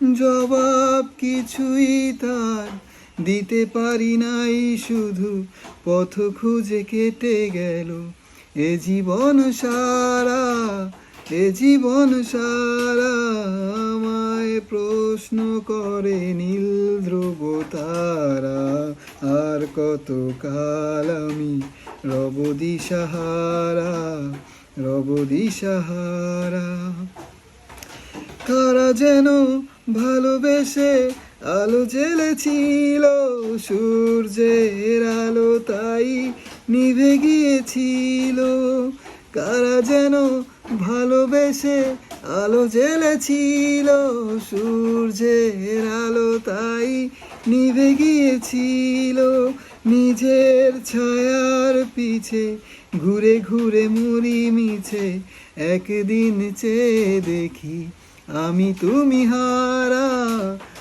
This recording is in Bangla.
জবাব কিছুই তার দিতে পারি নাই, শুধু পথ খুঁজে কেটে গেল এ জীবন সারা, এ জীবন সারা। আমায় প্রশ্ন করে নীল ধ্রুব তারা, আর কত কাল আমি রব দিশাহারা, রব দিশাহারা। কারা যেন ভালোবেসে আলো জ্বেলেছিল, সূর্যের আলো তাই নিভে গিয়েছিল। কারা যেন ভালোবেসে আলো জ্বেলেছিল, সূর্যের আলো তাই নিভে গিয়েছিল। নিজের ছায়ার পিছে ঘুরে ঘুরে মরি মিছে, একদিন চেয়ে দেখি আমি তুমি হারা,